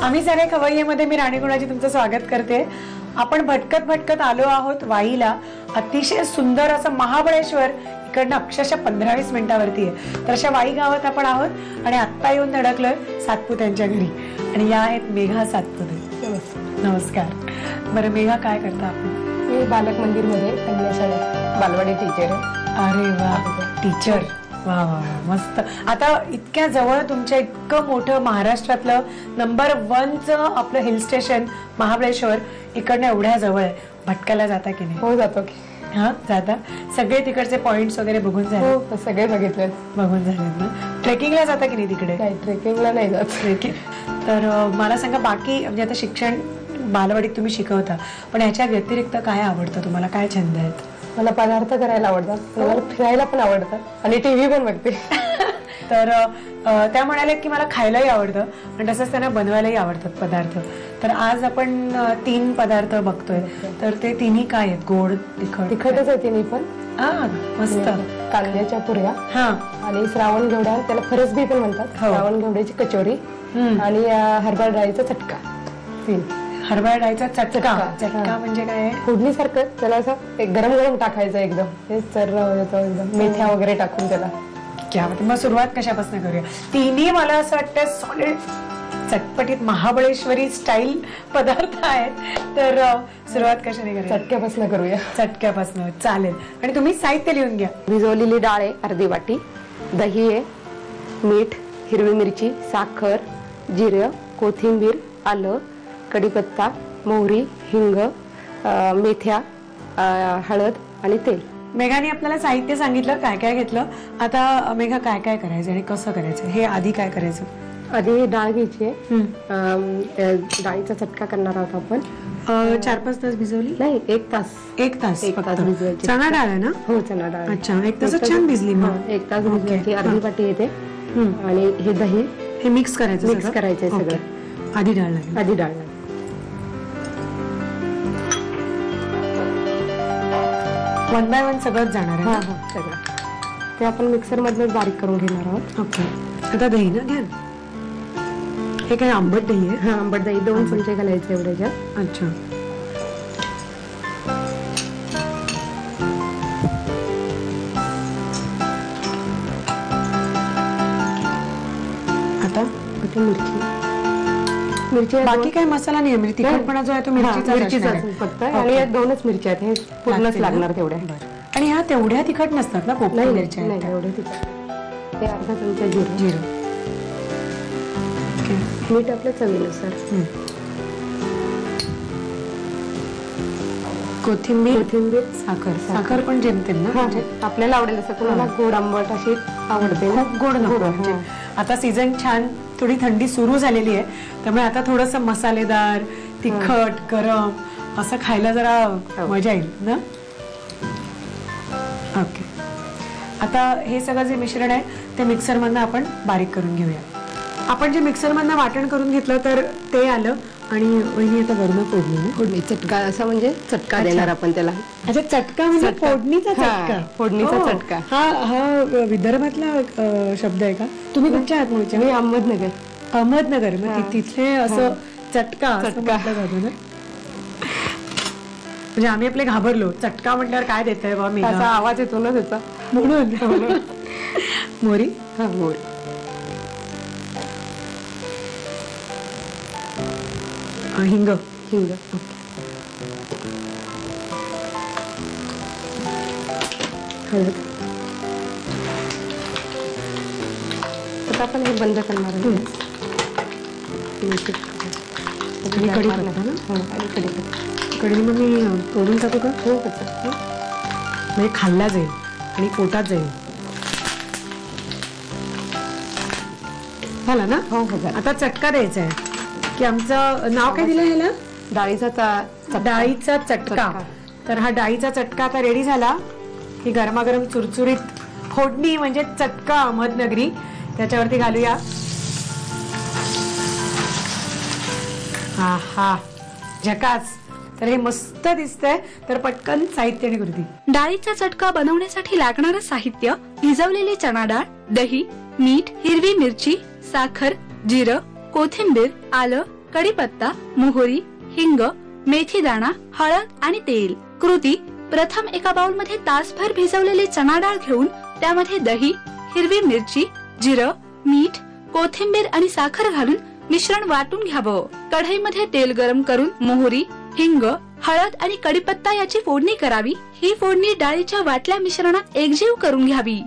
आम्ही सारे खवय्येमध्ये मी राणी गुणाची तुमचं स्वागत करते. आपण भटकत भटकत आलो आहोत वाईला. अतिशय सुंदर असं महाबळेश्वर इकडनं अक्षरशः 15-20 मिनिटावरती आहे. तर अशा वाई गावात आपण आहोत आणि आत्ता येऊन धडकलोय सातपुत्यांच्या घरी. आणि या आहेत मेघा सातपुते. नमस्कार. बरं मेघा, काय करता आपण? मी बालक मंदिर मध्ये कन्या शाळेत बालवाडी टीचर आहे. अरे वा, टीचर. वा वा, मस्त. आता इतक्या जवळ तुमच्या इतकं मोठं महाराष्ट्रातलं नंबर 1चं आपलं हिल स्टेशन महाबळेश्वर इकडनं एवढ्या जवळ आहे. भटकायला जाता की नाही? हो, जातो की. हा, जाता. सगळे तिकडचे पॉइंट्स वगैरे बघून झाले? हो, सगळे बघितले. बघून झालेत ना? ट्रेकिंगला जाता की नाही तिकडे? नाही, ट्रेकिंगला नाही जात. ट्रेकिंग. तर मला सांगा, बाकी म्हणजे आता शिक्षण बालवाडीत तुम्ही शिकवता, पण याच्या व्यतिरिक्त काय आवडतं तुम्हाला? काय छंद आहेत? मला पदार्थ करायला आवडतात, मला फिरायला पण आवडतं आणि टीव्ही पण बघते. तर त्या म्हणाल्या की मला खायलाही आवडतं आणि तसंच त्यांना बनवायलाही आवडतात पदार्थ. तर आज आपण 3 पदार्थ बघतोय. तर ते तिन्ही काय आहेत? गोड, तिखट? तिखटच आहे तिन्ही पण. मस्त. कांद्याच्या पुऱ्या हा, आणि श्रावण घेवडा, त्याला फरसबी पण म्हणतात. श्रावण घेवड्याची कचोरी आणि हरभरा डाळीचा चटका. 3. हरभरा डाळीचा चटका. चटका म्हणजे काय? फोडणीसारखं त्याला असं एक गरम गरम टाकायचं एकदम. हे एकदम मेथ्या वगैरे टाकून त्याला. क्या मग सुरुवात कशापासून करूया? तिन्ही मला असं वाटतं सॉलिड चटपटीत महाबळेश्वरी स्टाईल पदार्थ आहेत. तर सुरुवात कशाने करूया? चटक्यापासून करूया. चटक्यापासून चालेल. आणि तुम्ही साहित्य लिहून घ्या. भिजवलेली डाळ आहे अर्धी वाटी, दही आहे, मीठ, हिरवी मिरची, साखर, जिरं, कोथिंबीर, आलं, कढीपत्ता, मोहरी, हिंग, मेथ्या, हळद आणि तेल. मेघाने आपल्याला साहित्य सांगितलं काय काय घेतलं. आता मेघा, काय काय करायचं आणि कसं करायचं हे आधी काय करायचं? आधी डाळ घ्यायची आहे. डाळीचा चटका करणार आहोत आपण. 4-5 तास भिजवली? नाही, 1 तास. 1 तास भिजवायची. चणा डाळ आहे ना? हो, चणा डाळ. अच्छा, 1 तास छान भिजली. मग 1 तास भिजवायची. अर्धी वाटी येते. आणि हे दही हे मिक्स करायचं सगळं. आधी डाळ लागेल. आधी डाळ लागेल. 1 बाय 1 सगळंच जाणार आहे. सगळं ते आपण मिक्सर मधून बारीक करून घेणार आहोत. ओके. आता दही ना घ्या. हे काय आंबट दही आहे? हा, आंबट दही 2 चमचे घालायचे एवढ्याच्या. अच्छा. आता मिरची. बाकी काय मसाला नाही आहे? तिखटपणा जो आहे तो मिरचीचा फक्त. आणि या 2च मिरच्या आहेत, हे पूर्णच लागणार तेवढ्या. आणि ह्या तेवढ्या तिखट नसतात ना? पोपटी मिरच्या नाही, एवढे तिखट. ते अर्धा चमचा जिरं. मीठ आपल्या चवीनुसार. कोथिंबीर, साखर पण जेमतेम ना? आपल्याला आवडेल असं. कोणाला गोड आंबट अशी आवडते. गोड नको. आता सीझन छान, थोडी थंडी सुरू झालेली आहे, त्यामुळे आता थोडस मसालेदार, तिखट, गरम असं खायला जरा मजा येईल ना? ओके. आता हे सगळं जे मिश्रण आहे ते मिक्सर मधनं आपण बारीक करून घेऊया. आपण जे मिक्सर मधनं वाटण करून घेतलं तर ते आलं. आणि वहिनी आता वरण फोडणी चटका, असं म्हणजे चटका देणार आपण त्याला. अच्छा, चटका म्हणजे फोडणीचा चटका. फोडणीचा चटका. हा विदर्भातला शब्द आहे का? तुम्ही कुठच्या आहात मूळच्या? मी अहमदनगर. अहमदनगर. मग तिथे असं चटका म्हटलं ना? म्हणजे आम्ही आपले घाबरलो, चटका म्हटल्यावर काय देतोय बा मी? असा आवाज येतो ना त्याचा, म्हणून. मोरी. हा, मोरी. हिंग. हळद. आता आपण हे बंद करणार आहे. कढीपत्ता ना? कढी मग मी तोडून टाकू का? हो, म्हणजे खाल्ला जाईल आणि पोटात जाईल. झाला ना? हो. आता चटका द्यायचा आहे की आमचं नाव काय दिलं ह्याला? डाळीचा चटका. तर हा डाळीचा चटका आता रेडी झाला की गरमागरम चुरचुरीत फोडणी म्हणजे चटका अहमदनगरी त्याच्यावरती घालूया. हा, झकास. तर हे मस्त दिसतंय. तर पटकन साहित्य आणि कृती. डाळीचा चटका बनवण्यासाठी लागणारं साहित्य: भिजवलेली चणा डाळ, दही, मीठ, हिरवी मिरची, साखर, जिरं, कोथिंबीर, आलं, कढीपत्ता, मोहरी, हिंग, मेथी दाणा, हळद आणि तेल. कृती: प्रथम एका बाउल मध्ये तासभर भिजवलेली चणा डाळ घेऊन त्यामध्ये दही, हिरवी मिरची, जिरं, मीठ, कोथिंबीर आणि साखर घालून मिश्रण वाटून घ्यावं. कढईमध्ये तेल गरम करून मोहरी, हिंग, हळद आणि कढीपत्ता याची फोडणी करावी. ही फोडणी डाळीच्या वाटल्या मिश्रणात एकजीव करून घ्यावी.